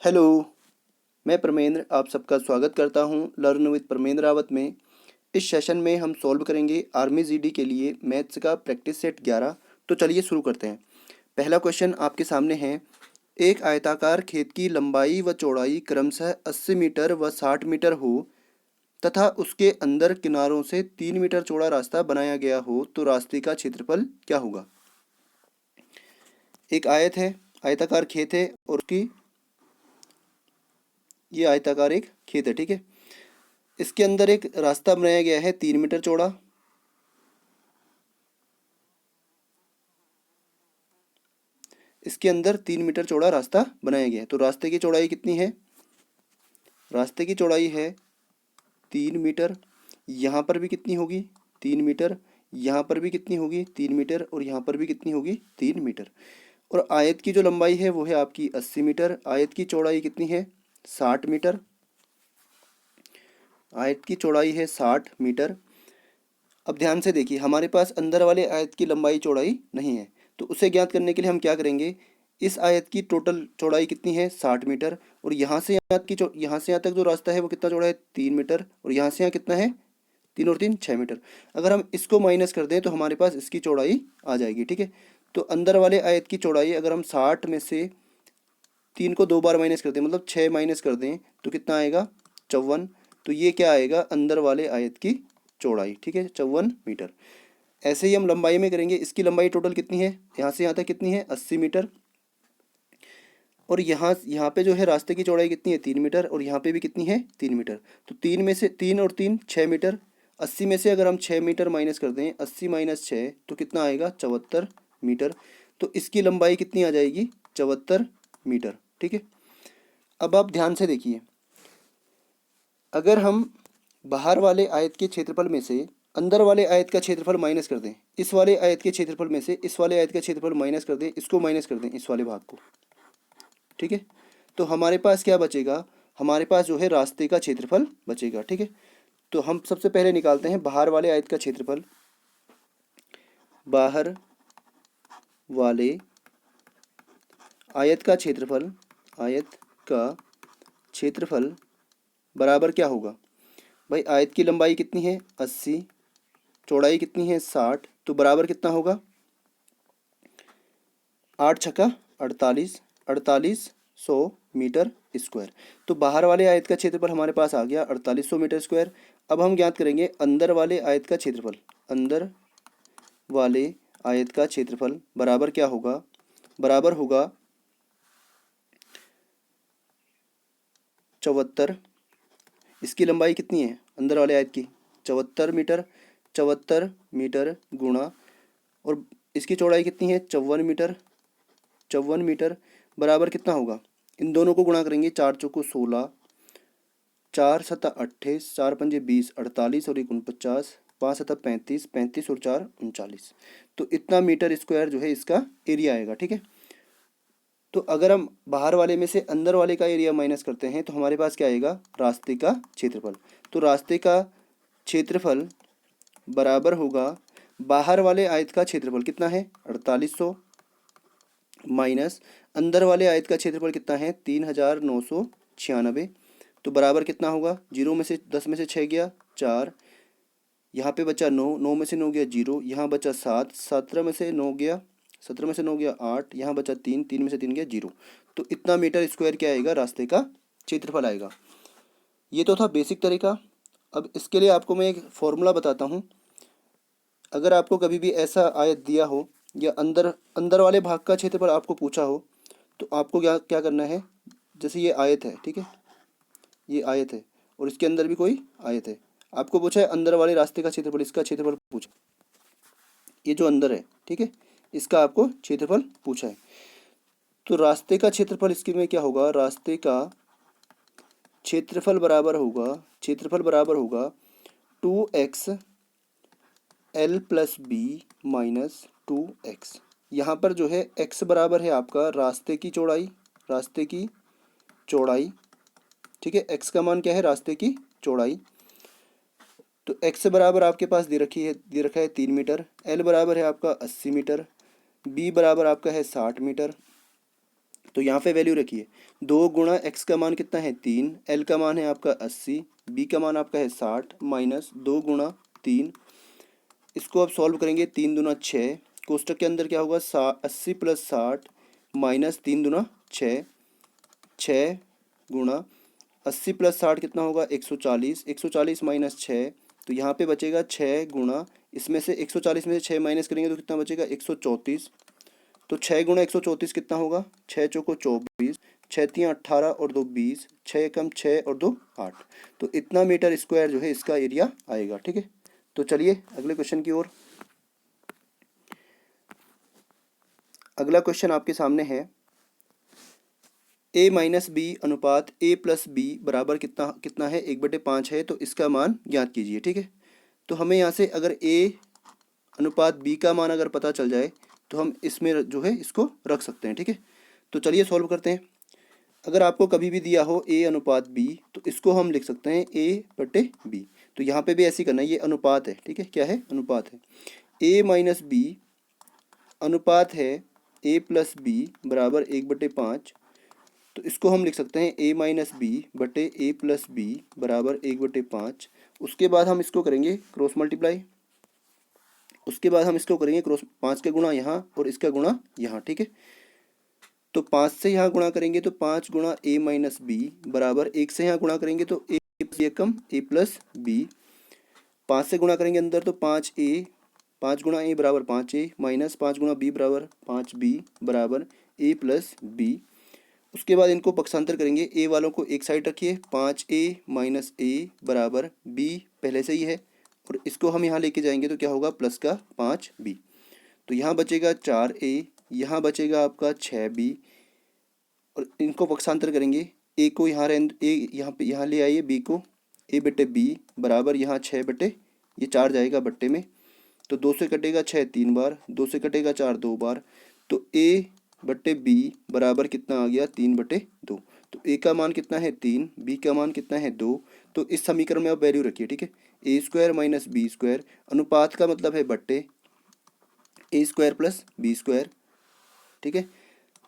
Hello, मैं परमेंद्र आप सबका स्वागत करता हूं लर्न विद परमेंद्र रावत में। इस सेशन में हम सॉल्व करेंगे आर्मी जीडी के लिए मैथ्स का प्रैक्टिस सेट 11। तो चलिए शुरू करते हैं। पहला क्वेश्चन आपके सामने है। एक आयताकार खेत की लंबाई व चौड़ाई क्रमशः 80 मीटर व 60 मीटर हो तथा उसके अंदर किनारों से 3 मीटर चौड़ा रास्ता बनाया गया हो तो रास्ते का क्षेत्रफल क्या होगा। एक आयत है, आयताकार खेत है और उसकी ये आयताकार एक खेत है, ठीक है। इसके अंदर एक रास्ता बनाया गया है 3 मीटर चौड़ा। इसके अंदर 3 मीटर चौड़ा रास्ता बनाया गया है तो रास्ते की चौड़ाई कितनी है। रास्ते की चौड़ाई है 3 मीटर। यहाँ पर भी कितनी होगी 3 मीटर। यहाँ पर भी कितनी होगी 3 मीटर और यहाँ पर भी कितनी होगी 3 मीटर। और आयत की जो लंबाई है वो है आपकी 80 मीटर। आयत की चौड़ाई कितनी है 60 मीटर। आयत की चौड़ाई है 60 मीटर। अब ध्यान से देखिए, हमारे पास अंदर वाले आयत की लंबाई चौड़ाई नहीं है तो उसे ज्ञात करने के लिए हम क्या करेंगे। इस आयत की टोटल चौड़ाई कितनी है 60 मीटर और यहाँ से यहाँ तक जो रास्ता है वो कितना चौड़ा है 3 मीटर और यहाँ से यहाँ कितना है 3 और 3 6 मीटर। अगर हम इसको माइनस कर दें तो हमारे पास इसकी चौड़ाई आ जाएगी, ठीक है। तो अंदर वाले आयत की चौड़ाई अगर हम 60 में से 3 को 2 बार माइनस कर दें मतलब 6 माइनस कर दें तो कितना आएगा 54। तो ये क्या आएगा अंदर वाले आयत की चौड़ाई, ठीक है, 54 मीटर। ऐसे ही हम लंबाई में करेंगे। इसकी लंबाई टोटल कितनी है यहाँ से यहाँ तक कितनी है 80 मीटर और यहाँ पे जो है रास्ते की चौड़ाई कितनी है 3 मीटर और यहाँ पे भी कितनी है 3 मीटर। तो 3 में से 3 और 3 6 मीटर। 80 में से अगर हम 6 मीटर माइनस कर दें 80 माइनस 6 तो कितना आएगा 74 मीटर। तो इसकी लंबाई कितनी आ जाएगी 74 मीटर, ठीक है। अब आप ध्यान से देखिए, अगर हम बाहर वाले आयत के क्षेत्रफल में से अंदर वाले आयत का क्षेत्रफल माइनस कर दें, इस वाले आयत के क्षेत्रफल में से इस वाले आयत का क्षेत्रफल माइनस कर दें, इसको माइनस कर दें इस वाले भाग को, ठीक है। तो हमारे पास क्या बचेगा, हमारे पास जो है रास्ते का क्षेत्रफल बचेगा, ठीक है। तो हम सबसे पहले निकालते हैं बाहर वाले आयत का क्षेत्रफल। बाहर वाले आयत का क्षेत्रफल, आयत का क्षेत्रफल बराबर क्या होगा भाई। आयत की लंबाई कितनी है 80, चौड़ाई कितनी है 60, तो बराबर कितना होगा 8 छक्का 48, 4800 मीटर स्क्वायर। तो बाहर वाले आयत का क्षेत्रफल हमारे पास आ गया 4800 मीटर स्क्वायर। अब हम ज्ञात करेंगे अंदर वाले आयत का क्षेत्रफल। अंदर वाले आयत का क्षेत्रफल बराबर क्या होगा, बराबर होगा 74। इसकी लंबाई कितनी है अंदर वाले आयत की 74 मीटर। 74 मीटर गुणा और इसकी चौड़ाई कितनी है 54 मीटर। 54 मीटर बराबर कितना होगा, इन दोनों को गुणा करेंगे 4 चौको 16, 4 सत्ता 28, 4 पंजे 20, 48 और 1 49, 5 सत्ता 35, 35 और 4 39। तो इतना मीटर स्क्वायर जो है इसका एरिया आएगा, ठीक है। तो अगर हम बाहर वाले में से अंदर वाले का एरिया माइनस करते हैं तो हमारे पास क्या आएगा रास्ते का क्षेत्रफल। तो रास्ते का क्षेत्रफल बराबर होगा बाहर वाले आयत का क्षेत्रफल कितना है 4800 माइनस अंदर वाले आयत का क्षेत्रफल कितना है 3996। तो बराबर कितना होगा, जीरो में से 10 में से 6 गया 4, यहाँ पे बचा 9, 9 में से 9 गया 0, यहाँ बचा 7, 17 में से 9 गया 17 में से 9 गया 8, यहाँ बचा 3, 3 में से 3 गया 0। तो इतना मीटर स्क्वायर क्या आएगा रास्ते का क्षेत्रफल आएगा। ये तो था बेसिक तरीका। अब इसके लिए आपको मैं एक फॉर्मूला बताता हूँ। अगर आपको कभी भी ऐसा आयत दिया हो या अंदर अंदर वाले भाग का क्षेत्रफल आपको पूछा हो तो आपको क्या क्या करना है। जैसे ये आयत है, ठीक है, ये आयत है और इसके अंदर भी कोई आयत है। आपको पूछा है अंदर वाले रास्ते का क्षेत्रफल, इसका क्षेत्रफल पूछा, ये जो अंदर है, ठीक है, इसका आपको क्षेत्रफल पूछा है। तो रास्ते का क्षेत्रफल इसके में क्या होगा, रास्ते का क्षेत्रफल बराबर होगा 2x L plus B minus 2x। यहाँ पर जो है x बराबर है आपका रास्ते की चौड़ाई, रास्ते की चौड़ाई, ठीक है। x का मान क्या है रास्ते की चौड़ाई। तो x बराबर आपके पास दे रखा है 3 मीटर। L बराबर है आपका 80 मीटर। b बराबर आपका है 60 मीटर। तो यहाँ पे वैल्यू रखिए, 2 गुणा एक्स का मान कितना है 3, एल का मान है आपका 80, बी का मान आपका है 60 माइनस 2 गुणा 3। इसको आप सॉल्व करेंगे, 3 दूना 6, कोष्टक के अंदर क्या होगा 80 प्लस 60 माइनस 3 दूना 6, 6 गुणा 80 प्लस 60 कितना होगा 140, 140 माइनस 6, तो यहाँ पे बचेगा 6 गुणा, इसमें से 140 में से 6 माइनस करेंगे तो कितना बचेगा 134। तो 6 गुणा 134 कितना होगा, 6 चौको 24, 6 तियाँ 18 और 2 20, 6 एकम 6 और 2 8। तो इतना मीटर स्क्वायर जो है इसका एरिया आएगा। ठीक है, तो चलिए अगले क्वेश्चन की ओर। अगला क्वेश्चन आपके सामने है, a माइनस बी अनुपात a प्लस बी बराबर कितना कितना है 1/5 है, तो इसका मान ज्ञात कीजिए। ठीक है, तो हमें यहाँ से अगर a अनुपात b का मान अगर पता चल जाए तो हम इसमें जो है इसको रख सकते हैं। ठीक है, तो चलिए सॉल्व करते हैं। अगर आपको कभी भी दिया हो a अनुपात b, तो इसको हम लिख सकते हैं a/b। तो यहाँ पे भी ऐसे ही करना है, ये अनुपात है। ठीक है, क्या है, अनुपात है। a माइनस बी अनुपात है a प्लस बी बराबर 1/5, तो इसको हम लिख सकते हैं a माइनस बी बटे ए प्लस बी बराबर 1/5। उसके बाद हम इसको करेंगे क्रॉस मल्टीप्लाई, उसके बाद हम इसको करेंगे क्रॉस 5 के गुणा यहाँ और इसका गुणा यहाँ। ठीक है, तो 5 से यहाँ गुणा करेंगे तो 5 गुणा a माइनस बी बराबर 1 से यहाँ गुणा करेंगे तो ए कम a प्लस बी, 5 से गुणा करेंगे अंदर तो 5a, 5 गुणा a बराबर 5a माइनस 5 गुणा b बराबर 5b बराबर a प्लस बी। उसके बाद इनको पक्षांतर करेंगे, a वालों को एक साइड रखिए, 5a माइनस a बराबर b पहले से ही है, और इसको हम यहाँ लेके जाएंगे तो क्या होगा प्लस का 5b। तो यहाँ बचेगा 4a, यहाँ बचेगा आपका 6b, और इनको पक्षांतर करेंगे, a को यहाँ यहाँ पे यहाँ ले आइए, b को a बटे b बराबर यहाँ 6 बटे, ये 4 जाएगा बट्टे में, तो 2 से कटेगा 6 3 बार, 2 से कटेगा 4 2 बार, तो a बट्टे बी बराबर कितना आ गया 3/2। तो a का मान कितना है 3, b का मान कितना है 2। तो इस समीकरण में आप वैल्यू रखिए। ठीक है, a square minus b square, अनुपात का मतलब है बट्टे, a square plus b square. ठीक है,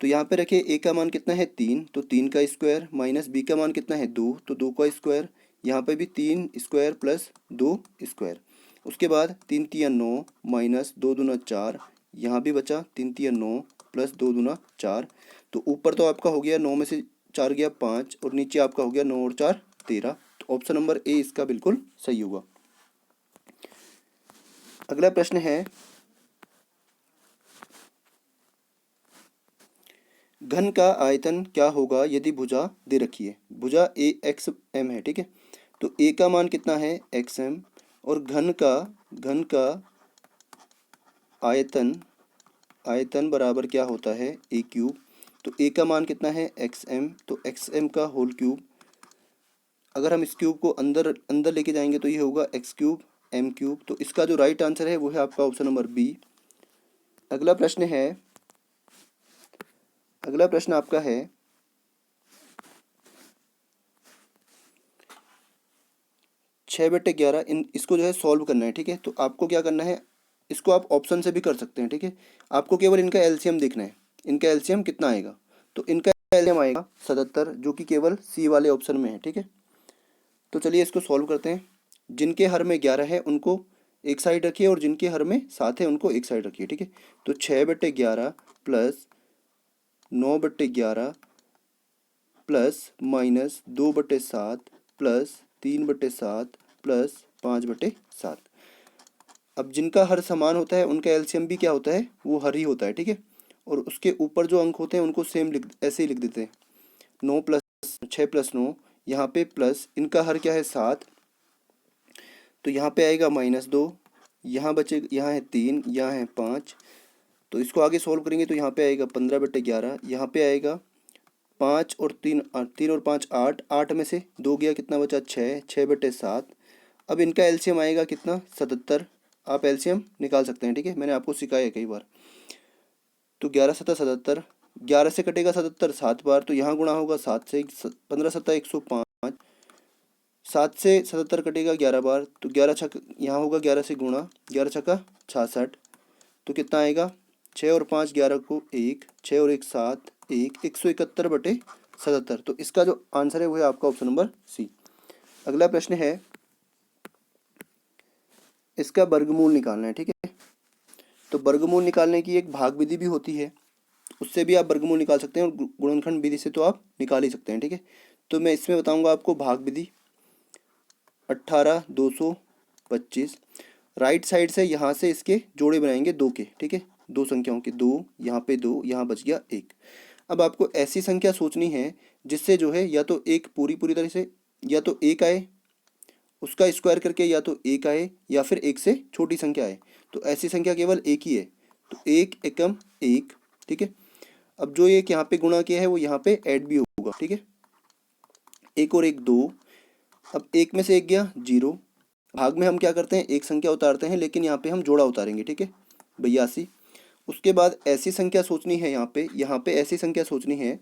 तो यहाँ पे रखिए a का मान कितना है 3, तो 3 का स्क्वायर माइनस b का मान कितना है 2, तो 2 का स्क्वायर, यहाँ पे भी 3 स्क्वायर प्लस 2 स्क्वायर। उसके बाद 3 तिया 9 माइनस 2 दूना 4, यहाँ भी बचा 3 तिया 9 प्लस 2 दूना 4। तो ऊपर तो आपका हो गया 9 में से 4 गया 5, और नीचे आपका हो गया 9 और 4 13। तो ऑप्शन नंबर ए इसका बिल्कुल सही होगा। अगला प्रश्न है, घन का आयतन क्या होगा यदि भुजा दे रखी है, भुजा ए एक्स एम है। ठीक है, तो ए का मान कितना है एक्स एम, और घन का आयतन बराबर क्या होता है ए क्यूब। तो ए का मान कितना है एक्स एम, तो एक्स एम का होल क्यूब, अगर हम इस क्यूब को अंदर अंदर लेके जाएंगे तो ये होगा एक्स क्यूब एम क्यूब। तो इसका जो राइट आंसर है वो है आपका ऑप्शन नंबर बी। अगला प्रश्न आपका है, 6/11, इसको जो है सॉल्व करना है। ठीक है, तो आपको क्या करना है, इसको आप ऑप्शन से भी कर सकते हैं। ठीक है, आपको केवल इनका एलसीएम देखना है, इनका एलसीएम कितना आएगा। तो इनका एलसीएम आएगा 77, जो कि केवल सी वाले ऑप्शन में है। ठीक है, तो चलिए इसको सॉल्व करते हैं। जिनके हर में 11 है उनको एक साइड रखिए, और जिनके हर में 7 है उनको एक साइड रखिए। ठीक है, तो 6/11 plus 9/11 plus minus 2/7 plus 3/7 plus 5/7। अब जिनका हर समान होता है उनका एलसीएम भी क्या होता है, वो हर ही होता है। ठीक है, और उसके ऊपर जो अंक होते हैं उनको सेम ऐसे ही लिख देते हैं, 9 प्लस 6 प्लस 9, यहाँ पे प्लस, इनका हर क्या है 7, तो यहाँ पे आएगा -2, यहाँ बचे, यहाँ है 3, यहाँ है 5, तो इसको आगे सोल्व करेंगे तो यहाँ पे आएगा 15/11, यहाँ पे आएगा 5 और 3 3 और 5 8, 8 में से 2 गया, कितना बचा 6, 6/7। अब इनका एलसीएम आएगा कितना 77, आप एलसीएम निकाल सकते हैं। ठीक है, मैंने आपको सिखाया है कई बार। तो 11 7 77, 11 से कटेगा 77 7 बार, तो यहाँ गुणा होगा 7 से, 15 7 105, 7 से 77 कटेगा 11 बार, तो 11 छक यहाँ होगा 11 से गुणा, 11 छक्का 66, तो कितना आएगा 6 और 5 11 को 1, 6 और 1 7, 1, 171/77। तो इसका जो आंसर है वो है आपका ऑप्शन नंबर सी। अगला प्रश्न है, इसका वर्गमूल निकालना है, ठीक है। तो वर्गमूल निकालने की एक भाग विधि भी होती है, उससे भी आप वर्गमूल निकाल सकते हैं, और गुणनखंड विधि से तो आप निकाल ही सकते हैं, ठीक है। तो मैं इसमें बताऊंगा आपको भाग विधि। 18,225, राइट साइड से यहाँ से इसके जोड़े बनाएंगे दो के, ठीक है, दो संख्याओं के, दो यहाँ पे, दो यहाँ बच गया एक। अब आपको ऐसी संख्या सोचनी है जिससे जो है या तो एक पूरी पूरी तरह से या तो एक आए, उसका स्क्वायर करके या तो एक आए, या फिर एक से छोटी संख्या आए। तो ऐसी संख्या केवल एक ही है, तो एक एकम एक, ठीक है। अब जो एक यहाँ पे गुणा किया है वो यहाँ पे ऐड भी होगा, ठीक है। एक और एक दो, अब एक में से एक गया जीरो। भाग में हम क्या करते हैं, एक संख्या उतारते हैं, लेकिन यहाँ पे हम जोड़ा उतारेंगे, ठीक है, 82। उसके बाद ऐसी संख्या सोचनी है, यहाँ पे ऐसी संख्या सोचनी है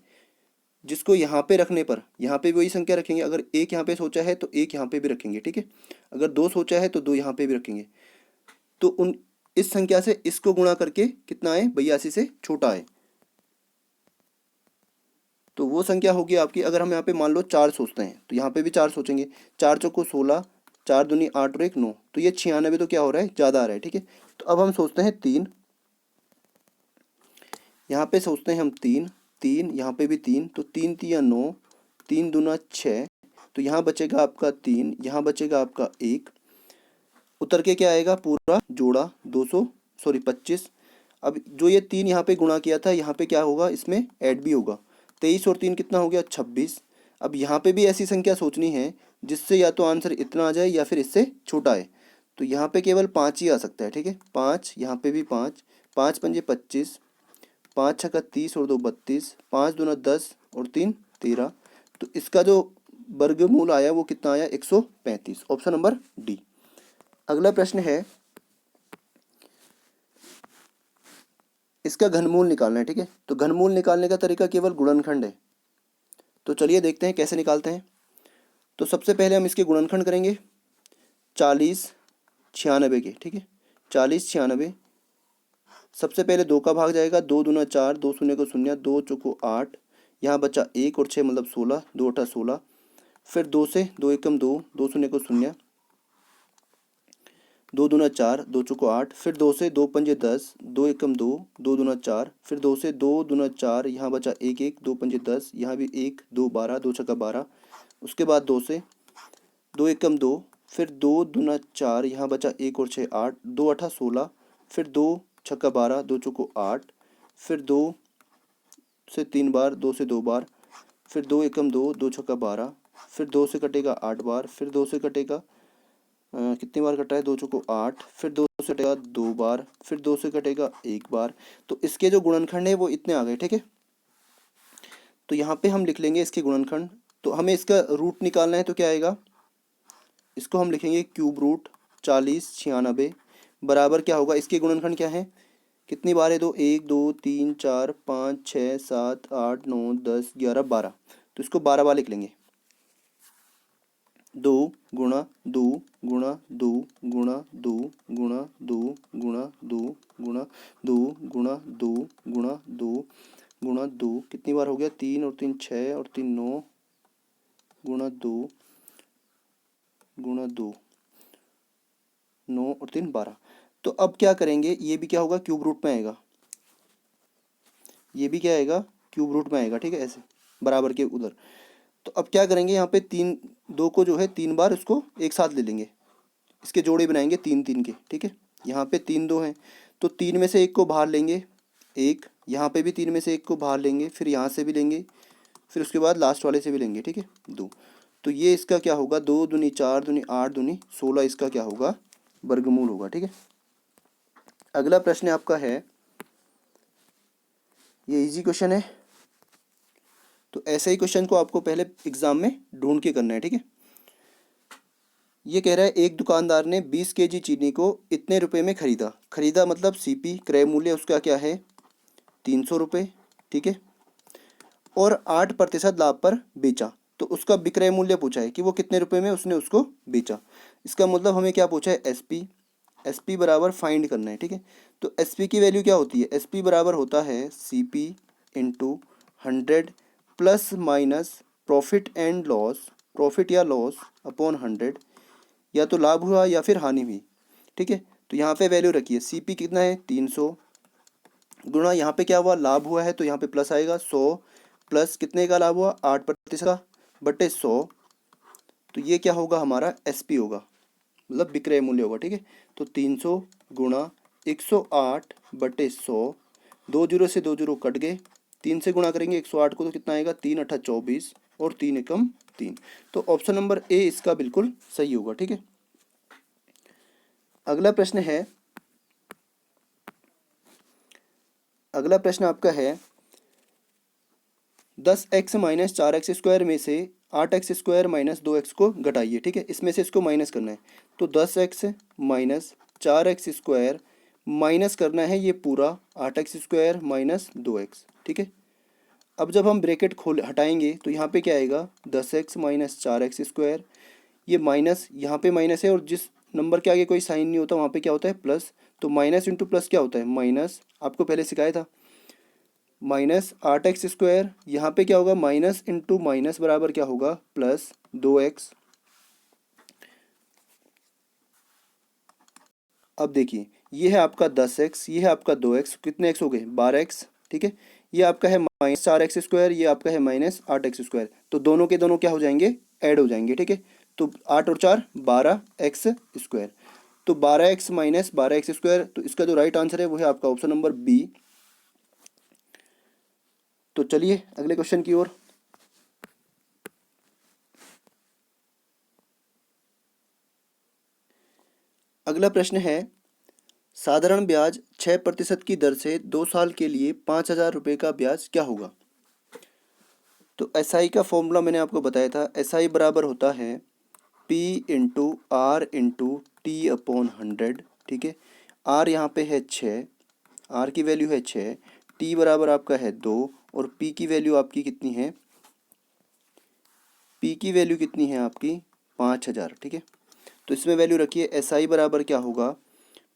जिसको यहाँ पे रखने पर यहाँ पे भी वही संख्या रखेंगे। अगर एक यहाँ पे सोचा है तो एक यहाँ पे भी रखेंगे, ठीक है। अगर दो सोचा है तो दो यहाँ पे भी रखेंगे। तो उन इस संख्या से इसको गुणा करके कितना आए, 82 से छोटा आए, तो वो संख्या होगी आपकी। अगर हम यहाँ पे मान लो 4 सोचते हैं तो यहाँ पे भी 4 सोचेंगे। 4 चौको 16, 4 दूनी 8 और 1 9, तो ये 96 तो क्या हो रहा है, ज़्यादा आ रहा है, ठीक है। तो अब हम सोचते हैं 3, यहाँ पे सोचते हैं हम 3, 3 यहाँ पे भी 3, तो 3 तिया 9, 3 दूना 6, तो यहाँ बचेगा आपका 3, यहाँ बचेगा आपका 1, उतर के क्या आएगा, पूरा जोड़ा 25। अब जो ये 3 यहाँ पे गुणा किया था, यहाँ पे क्या होगा, इसमें ऐड भी होगा। 23 और 3 कितना हो गया, 26। अब यहाँ पे भी ऐसी संख्या सोचनी है जिससे या तो आंसर इतना आ जाए या फिर इससे छोटा आए। तो यहाँ पे केवल 5 ही आ सकता है, ठीक है, 5, यहाँ पे भी 5, 5 पंजे 25, 5 छक्का 30 और 2 32, 5 दूना 10 और 3 13। तो इसका जो वर्गमूल आया वो कितना आया, 135, ऑप्शन नंबर डी। अगला प्रश्न है, इसका घनमूल निकालना है, ठीक है। तो घनमूल निकालने का तरीका केवल गुणनखंड है। तो चलिए देखते हैं कैसे निकालते हैं। तो सबसे पहले हम इसके गुणनखंड करेंगे 40 96 के, ठीक है, 40 96। सबसे पहले 2 का भाग जाएगा, 2 दूना 4, 2 शून्य को शून्य, 2 चौको 8, यहाँ बचा 1 और 6 मतलब 16, 2 8 16। फिर 2 से 2 एकम 2, 2 शून्य को शून्य, 2 दूना 4, 2 चौको 8, फिर 2 से 2 पंजे 10, 2 एकम 2, 2 दूना 4, फिर 2 से 2 दूना 4, यहाँ बचा 1 1, 2 पंजे 10, यहाँ भी 1 2 12, 2 छक्का 12। उसके बाद 2 से 2 एकम 2, फिर 2 दूना 4, यहाँ बचा 1 और 6 8, 2 8 16, फिर 2 छक्का 12, 2 चौको 8, फिर 2 से 3 बार, 2 से 2 बार, फिर 2 एकम 2, 2 छक्का 12, फिर 2 से कटेगा 8 बार, फिर 2 से कटेगा कितनी बार कटा है, 2 चौको 8, फिर 2 से कटेगा 2 बार, फिर 2 से कटेगा 1 बार। तो इसके जो गुणनखंड है वो इतने आ गए, ठीक है। तो यहाँ पे हम लिख लेंगे इसके गुणनखंड। तो हमें इसका रूट निकालना है, तो क्या आएगा, इसको हम लिखेंगे क्यूब रूट 40 96 बराबर क्या होगा, इसके गुणनखंड क्या है, कितनी बार है, 2 1 2 3 4 5 6 7 8 9 10 11 12। तो इसको 12 बार लिख लेंगे। 2 गुणा 2 गुणा 2 गुणा 2 गुणा 2 गुणा 2 गुणा 2 गुणा 2 गुणा 2 गुणा 2, कितनी बार हो गया, 3 और 3 6 और 3 9, गुणा 2 गुणा 2 9 और 3 12। तो अब क्या करेंगे, ये भी क्या होगा, क्यूब रूट में आएगा, ये भी क्या आएगा, क्यूब रूट में आएगा, ठीक है, ऐसे बराबर के उधर। तो अब क्या करेंगे, यहाँ पे 3 2 को जो है 3 बार उसको एक साथ ले लेंगे, इसके जोड़े बनाएंगे 3 3 के, ठीक है। यहाँ पे 3 2 हैं, तो 3 में से एक को बाहर लेंगे, एक यहाँ पे भी 3 में से एक को बाहर लेंगे, फिर यहाँ से भी लेंगे, फिर उसके बाद लास्ट वाले से भी लेंगे, ठीक है, 2। तो ये इसका क्या होगा, 2 दूनी 4 दूनी 8 दूनी 16, इसका क्या होगा, वर्गमूल होगा, ठीक है। अगला प्रश्न आपका है, ये इजी क्वेश्चन है, तो ऐसे ही क्वेश्चन को आपको पहले एग्जाम में ढूंढ के करना है, ठीक है। ये कह रहा है, एक दुकानदार ने 20 केजी चीनी को इतने रुपए में खरीदा, खरीदा मतलब सीपी क्रय मूल्य उसका क्या है, 300 रुपये, ठीक है, और 8% लाभ पर बेचा। तो उसका विक्रय मूल्य पूछा है कि वो कितने रुपए में उसने उसको बेचा। इसका मतलब हमें क्या पूछा है, एसपी, एसपी बराबर फाइंड करना है, ठीक है। तो एसपी की वैल्यू क्या होती है, एसपी बराबर होता है CP into 100 plus minus profit and loss, profit या लॉस अपॉन 100, या तो लाभ हुआ या फिर हानि हुई, ठीक है। तो यहाँ पे वैल्यू रखिए, CP कितना है 300, गुणा यहाँ पे क्या हुआ, लाभ हुआ है तो यहाँ पे प्लस आएगा 100, प्लस कितने का लाभ हुआ 8% का, बटे 100, तो ये क्या होगा हमारा SP होगा, मतलब विक्रय मूल्य होगा, ठीक है। तो 300 गुणा 108 बटे 100, 2 जीरो से 2 जीरो कट गए, 3 से गुणा करेंगे 108 को तो कितना आएगा, 3 अठा 24 और 3 एकम 3। तो ऑप्शन नंबर ए इसका बिल्कुल सही होगा, ठीक है। अगला प्रश्न है, अगला प्रश्न आपका है 10x माइनस 4x स्क्वायर में से 8x स्क्वायर माइनस 2x को घटाइए, ठीक है। इसमें से इसको माइनस करना है, तो 10x minus 4x square minus करना है ये पूरा 8x स्क्वायर माइनस 2x, ठीक है। अब जब हम ब्रैकेट खोल हटाएंगे तो यहाँ पे क्या आएगा, 10x माइनस 4x स्क्वायर, ये माइनस यहाँ पे माइनस है और जिस नंबर के आगे कोई साइन नहीं होता वहाँ पे क्या होता है प्लस, तो माइनस इंटू प्लस क्या होता है माइनस, आपको पहले सिखाया था, माइनस 8x स्क्वायर, यहाँ पे क्या होगा माइनस इंटू माइनस बराबर क्या होगा प्लस 2x। अब देखिए ये है आपका 10x, ये है आपका 2x, कितने x हो गए 12x, ठीक है। ये आपका है माइनस 4x स्क्वायर, ये आपका है माइनस 8x स्क्वायर, तो दोनों के दोनों क्या हो जाएंगे, ऐड हो जाएंगे, ठीक है। तो 8 और 4 12x स्क्वायर, तो 12x माइनस 12x स्क्वायर, तो इसका जो राइट आंसर है वो है आपका ऑप्शन नंबर बी। तो चलिए अगले क्वेश्चन की ओर। अगला प्रश्न है, साधारण ब्याज 6% की दर से 2 साल के लिए 5,000 रुपये का ब्याज क्या होगा। तो SI का फॉर्मूला मैंने आपको बताया था, SI बराबर होता है P into r into t upon 100, ठीक है। R यहाँ पे है 6, R की वैल्यू है 6, T बराबर आपका है 2 और P की वैल्यू आपकी कितनी है, P की वैल्यू कितनी है आपकी 5,000, ठीक है। तो इसमें वैल्यू रखिए, SI बराबर क्या होगा,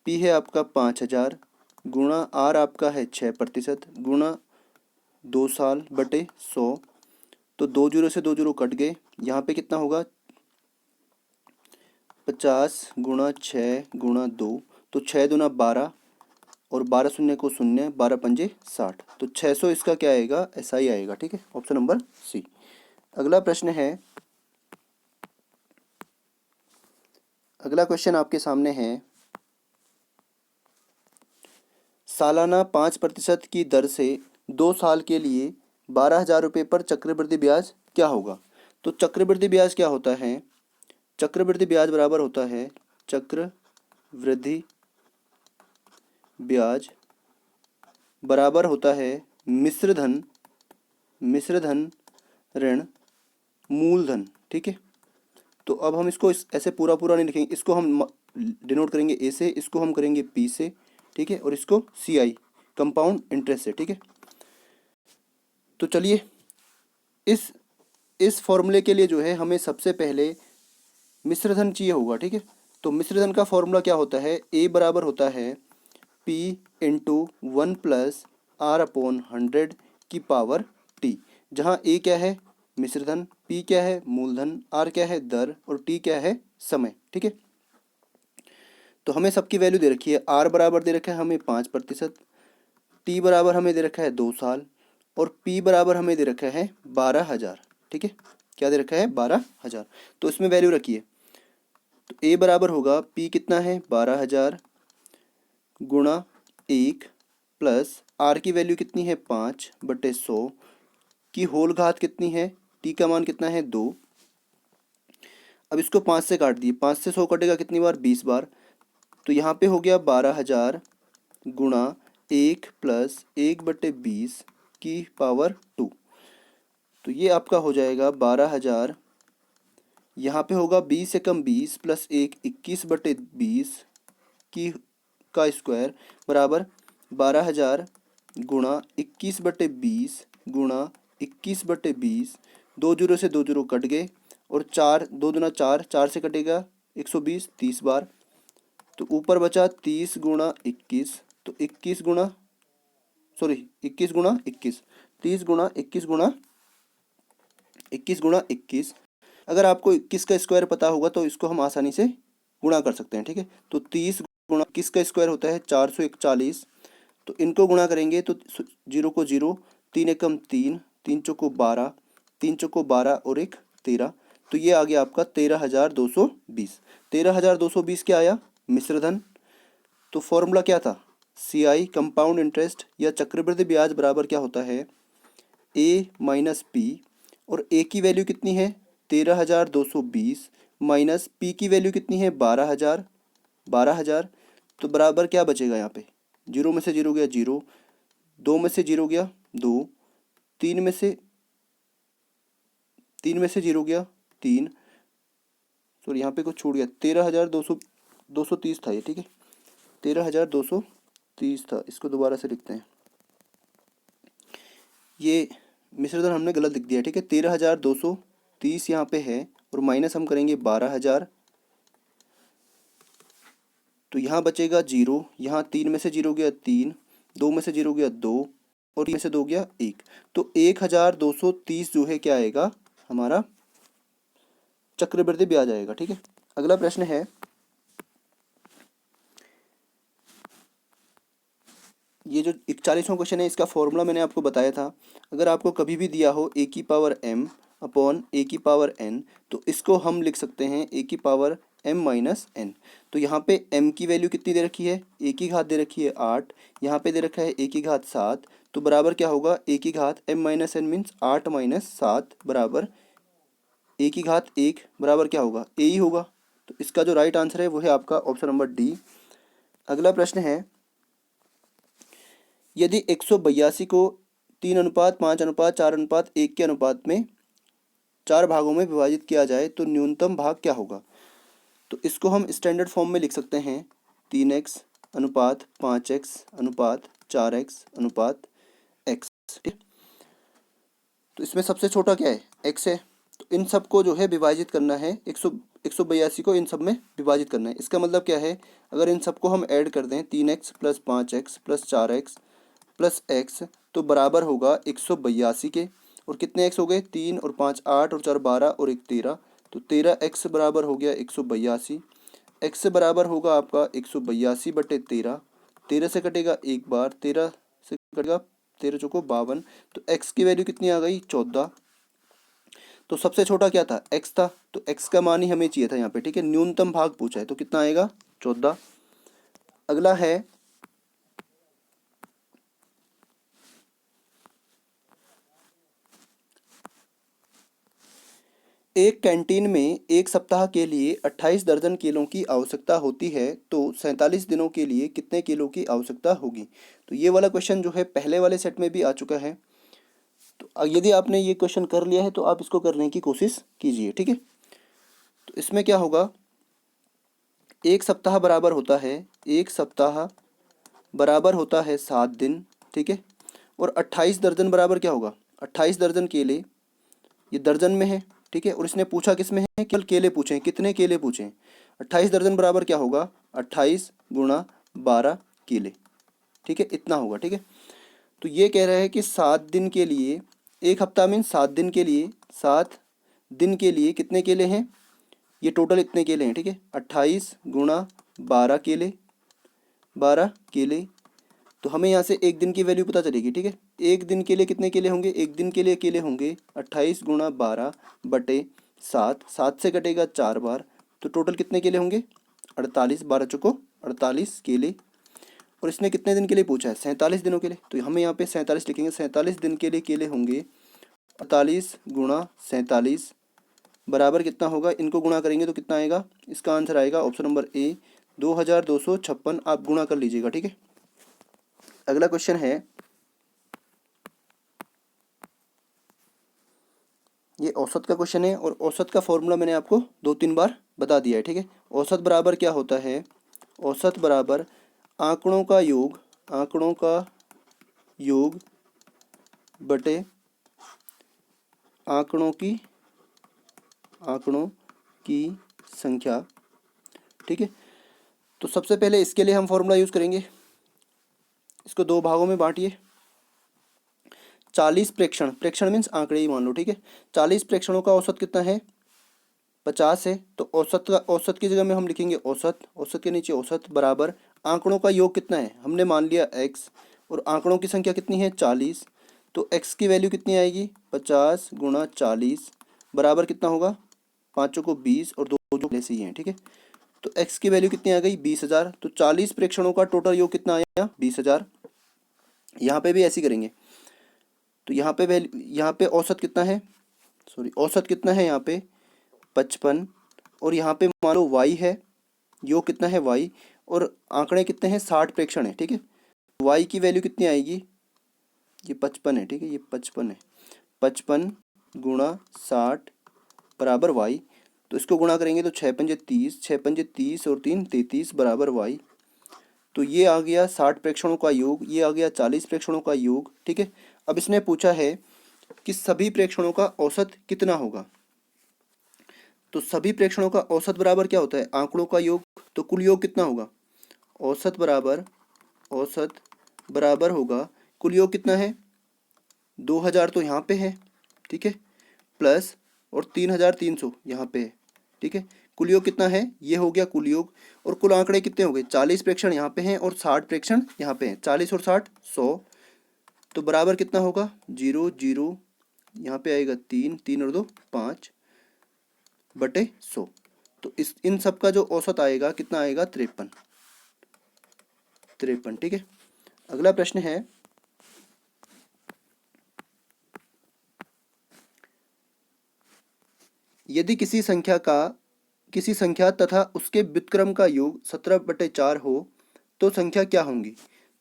P है आपका 5,000 गुणा R आपका है 6% गुणा 2 साल बटे 100, तो 2 जीरो से 2 जीरो कट गए, यहाँ पे कितना होगा 50 गुणा 6 गुणा 2, तो 6 दूना 12 और 12 शून्य को शून्य, 12 पंजे 60, तो 600 इसका क्या आएगा SI आएगा, ठीक है। Option number c. अगला प्रश्न है, अगला क्वेश्चन आपके सामने है, सालाना 5% की दर से 2 साल के लिए 12,000 रुपये पर चक्रवृद्धि ब्याज क्या होगा। तो चक्रवृद्धि ब्याज क्या होता है, चक्रवृद्धि ब्याज बराबर होता है चक्रवृद्धि ब्याज बराबर होता है मिश्रधन, मिश्रधन ऋण मूलधन, ठीक है। तो अब हम इसको ऐसे पूरा पूरा नहीं लिखेंगे, इसको हम डिनोट करेंगे ए से, इसको हम करेंगे पी से, ठीक है, और इसको CI कंपाउंड इंटरेस्ट से, ठीक है। तो चलिए इस फॉर्मूले के लिए जो है हमें सबसे पहले मिश्रधन चाहिए होगा, ठीक है। तो मिश्रधन का फॉर्मूला क्या होता है, ए बराबर होता है P into 1 plus r upon 100 की पावर T, जहाँ ए क्या है मिश्रधन, P क्या है मूलधन, R क्या है दर और T क्या है समय, ठीक है। तो हमें सबकी वैल्यू दे रखी है, R बराबर दे रखा है हमें 5%, T बराबर हमें दे रखा है 2 साल और P बराबर हमें दे रखा है 12,000, ठीक है। क्या दे रखा है 12,000, तो इसमें वैल्यू रखिए, तो A बराबर होगा P कितना है 12,000 गुणा 1 प्लस R की वैल्यू कितनी है 5 बटे 100 की होल घात कितनी है, T का मान कितना है 2। अब इसको 5 से काट दिए, 5 से 100 कटेगा कितनी बार 20 बार, तो यहाँ पे हो गया 12,000 गुणा 1 प्लस 1 बटे 20 की पावर 2, तो ये आपका हो जाएगा 12,000, यहाँ पे होगा 20 एकम 20 प्लस 1 21 बटे 20 की का स्क्वायर बराबर 12,000 गुणा 21 बटे 20 गुणा 21 बटे 20, 2 जीरो से 2 जीरो कट गए और 4 2 दूना 4, 4 से कटेगा 120 30 बार, तो ऊपर बचा 30 गुणा 21, तो 21 गुणा 21, 30 गुणा 21 गुणा 21 गुणा 21। अगर आपको 21 का स्क्वायर पता होगा तो इसको हम आसानी से गुणा कर सकते हैं, ठीक है। तो 30 गुणा 21 का स्क्वायर होता है 441। तो इनको गुणा करेंगे तो जीरो को जीरो, 3 एकम 3, 3 चौको 12, 3 चौको 12 और एक 13। तो ये आ गया आपका 13,220। 13,220 क्या आया? मिश्रधन। तो फॉर्मूला क्या था? CI कंपाउंड इंटरेस्ट या चक्रवृद्धि ब्याज बराबर क्या होता है? A minus P. और A की वैल्यू कितनी है? 13,220 माइनस P की वैल्यू कितनी है? 12,000। 12,000 तो बराबर क्या बचेगा यहाँ पे? जीरो में से जीरो गया जीरो, दो में से जीरो गया दो, तीन में से जीरो गया तीन, सॉरी यहाँ पे कुछ छूट गया, 13,230 था ये, ठीक है। 13,230 था, इसको दोबारा से लिखते हैं। ये मिश्रधन हमने गलत लिख दिया, ठीक है। 13,230 यहाँ पे है और माइनस हम करेंगे 12,000। तो यहाँ बचेगा जीरो, यहाँ 3 में से जीरो गया 3, 2 में से जीरो गया 2 और 3 में से 2 गया 1। तो 1,230 जो है क्या आएगा? हमारा चक्रवृद्धि ब्याज आएगा, ठीक है। अगला प्रश्न है, ये जो 41वां क्वेश्चन है इसका फॉर्मूला मैंने आपको बताया था। अगर आपको कभी भी दिया हो ए की पावर m अपॉन ए की पावर n, तो इसको हम लिख सकते हैं ए की पावर m माइनस n। तो यहाँ पे m की वैल्यू कितनी दे रखी है? ए की घात दे रखी है 8, यहाँ पे दे रखा है ए की घात 7। तो बराबर क्या होगा? ए की घात m minus n means 8 minus 7 बराबर ए की घात 1 बराबर क्या होगा? ए ही होगा। तो इसका जो राइट आंसर है वो है आपका ऑप्शन नंबर डी। अगला प्रश्न है, यदि 182 को 3:5:4:1 के अनुपात में 4 भागों में विभाजित किया जाए तो न्यूनतम भाग क्या होगा? तो इसको हम स्टैंडर्ड फॉर्म में लिख सकते हैं 3x अनुपात 5x अनुपात 4x अनुपात x, ठीक। तो इसमें सबसे छोटा क्या है? x है। तो इन सब को जो है विभाजित करना है, 182 को इन सब में विभाजित करना है। इसका मतलब क्या है? अगर इन सबको हम ऐड कर दें 3x plus 5x plus 4x plus x, तो बराबर होगा 182 के। और कितने x हो गए? 3 और 5 8 और 4 12 और 1 13। तो 13x बराबर हो गया 182। x बराबर होगा आपका 182 बटे 13। 13 से कटेगा एक बार, 13 से कटेगा 13 चौको 52। तो x की वैल्यू कितनी आ गई? 14। तो सबसे छोटा क्या था? x था। तो x का मान ही हमें चाहिए था यहाँ पे, ठीक है। न्यूनतम भाग पूछा है तो कितना आएगा? 14। अगला है, एक कैंटीन में एक सप्ताह के लिए 28 दर्जन किलो की आवश्यकता होती है तो 47 दिनों के लिए कितने किलो की आवश्यकता होगी? तो ये वाला क्वेश्चन जो है पहले वाले सेट में भी आ चुका है। तो यदि आपने ये क्वेश्चन कर लिया है तो आप इसको करने की कोशिश कीजिए, ठीक है। तो इसमें क्या होगा? एक सप्ताह बराबर होता है, एक सप्ताह बराबर होता है 7 दिन, ठीक है। और 28 दर्जन बराबर क्या होगा? 28 दर्जन केले, ये दर्जन में है, ठीक है। और इसने पूछा किस में है? केवल केले पूछे हैं, कितने केले पूछे हैं। 28 दर्जन बराबर क्या होगा? 28 गुणा 12 केले, ठीक है, इतना होगा, ठीक है। तो ये कह रहा है कि 7 दिन के लिए, एक हफ्ता में 7 दिन के लिए, 7 दिन के लिए कितने केले हैं? ये टोटल इतने केले हैं, ठीक है। 28 गुणा 12 केले, 12 केले। तो हमें यहाँ से एक दिन की वैल्यू पता चलेगी, ठीक है। एक दिन के लिए कितने केले होंगे? एक दिन के लिए केले होंगे 28 गुणा 12 बटे 7, 7 से कटेगा 4 बार। तो टोटल कितने केले होंगे? 48, 12 चौको 48 केले। और इसने कितने दिन के लिए पूछा है? 47 दिनों के लिए। तो हमें यहाँ पे 47 लिखेंगे, 47 दिन के लिए केले होंगे 48 गुणा 47 बराबर कितना होगा? इनको गुणा करेंगे तो कितना आएगा? इसका आंसर आएगा ऑप्शन नंबर ए 2256। आप गुणा कर लीजिएगा, ठीक है। अगला क्वेश्चन है, ये औसत का क्वेश्चन है और औसत का फॉर्मूला मैंने आपको 2-3 बार बता दिया है, ठीक है। औसत बराबर क्या होता है? औसत बराबर आंकड़ों का योग, आंकड़ों का योग बटे आंकड़ों की संख्या, ठीक है। तो सबसे पहले इसके लिए हम फॉर्मूला यूज़ करेंगे। इसको दो भागों में बांटिए। 40 प्रेक्षण, प्रेक्षण मीन्स आंकड़े ही मान लो, ठीक है। 40 प्रेक्षणों का औसत कितना है, 50 है, तो औसत की जगह में हम लिखेंगे औसत, औसत के नीचे औसत बराबर आंकड़ों का योग कितना है, हमने मान लिया x, और आंकड़ों की संख्या कितनी है 40, तो x की वैल्यू कितनी आएगी 50 गुणा 40 बराबर कितना होगा, पाँचों को 20 और दो जो पहले से ही हैं, ठीक है। तो x की वैल्यू कितनी आ गई 20,000, तो 40 प्रेक्षणों का टोटल योग कितना आया 20,000। यहाँ पे भी ऐसे ही करेंगे, तो यहाँ पे औसत कितना है, सॉरी औसत कितना है यहाँ पे 55, और यहाँ पे मान लो y है, योग कितना है y, और आंकड़े कितने हैं 60 प्रेक्षण है, ठीक है। y की वैल्यू कितनी आएगी, ये 55 है, ठीक है, ये 55 है, 55 गुणा 60 बराबर y, तो इसको गुणा करेंगे तो 6 पंजे 30, 6 पंजे 30 और 3 33 बराबर y। तो ये आ गया 60 प्रेक्षणों का योग, ये आ गया 40 प्रेक्षणों का योग, ठीक है। अब इसने पूछा है कि सभी प्रेक्षणों का औसत कितना होगा, तो सभी प्रेक्षणों का औसत बराबर क्या होता है आंकड़ों का योग, तो कुल योग कितना होगा, औसत बराबर होगा कुल योग कितना है 2000 तो यहाँ पे है, ठीक है, प्लस और 3300 यहाँ पे है, ठीक है। कुल योग कितना है, ये हो गया कुल योग, और कुल आंकड़े कितने हो गए 40 प्रेक्षण यहाँ पे हैं और 60 प्रेक्षण यहाँ पे हैं, 40 और 60 100, तो बराबर कितना होगा 0 0, यहाँ पे आएगा 3 3 और 2 5 बटे 100, तो इन सब का जो औसत आएगा कितना आएगा 53, ठीक है। अगला प्रश्न है, यदि किसी संख्या तथा उसके व्युत्क्रम का योग 17/4 हो तो संख्या क्या होंगी,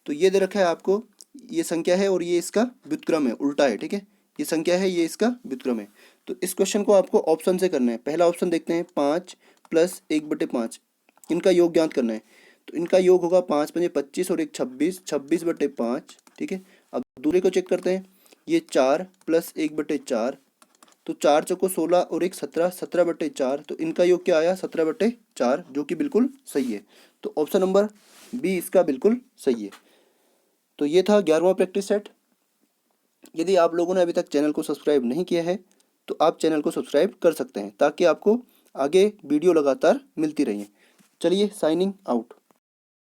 तो ये दे रखा है आपको, ये संख्या है और ये इसका व्युत्क्रम है, उल्टा है, ठीक है, ये संख्या है ये इसका व्युत्क्रम है। तो इस क्वेश्चन को आपको ऑप्शन से करना है। पहला ऑप्शन देखते हैं 5 + 1/5, इनका योग ज्ञात करना है, तो इनका योग होगा 5 पंजे 25 और 1 26, 26/5, ठीक है। अब दूसरे को चेक करते हैं, ये 4 + 1/4, तो 4 चौको 16 और 1 17, 17/4, तो इनका योग क्या आया 17/4, जो कि बिल्कुल सही है। तो ऑप्शन नंबर बी इसका बिल्कुल सही है। तो ये था 11वां प्रैक्टिस सेट। यदि आप लोगों ने अभी तक चैनल को सब्सक्राइब नहीं किया है तो आप चैनल को सब्सक्राइब कर सकते हैं, ताकि आपको आगे वीडियो लगातार मिलती रहे। चलिए, साइनिंग आउट।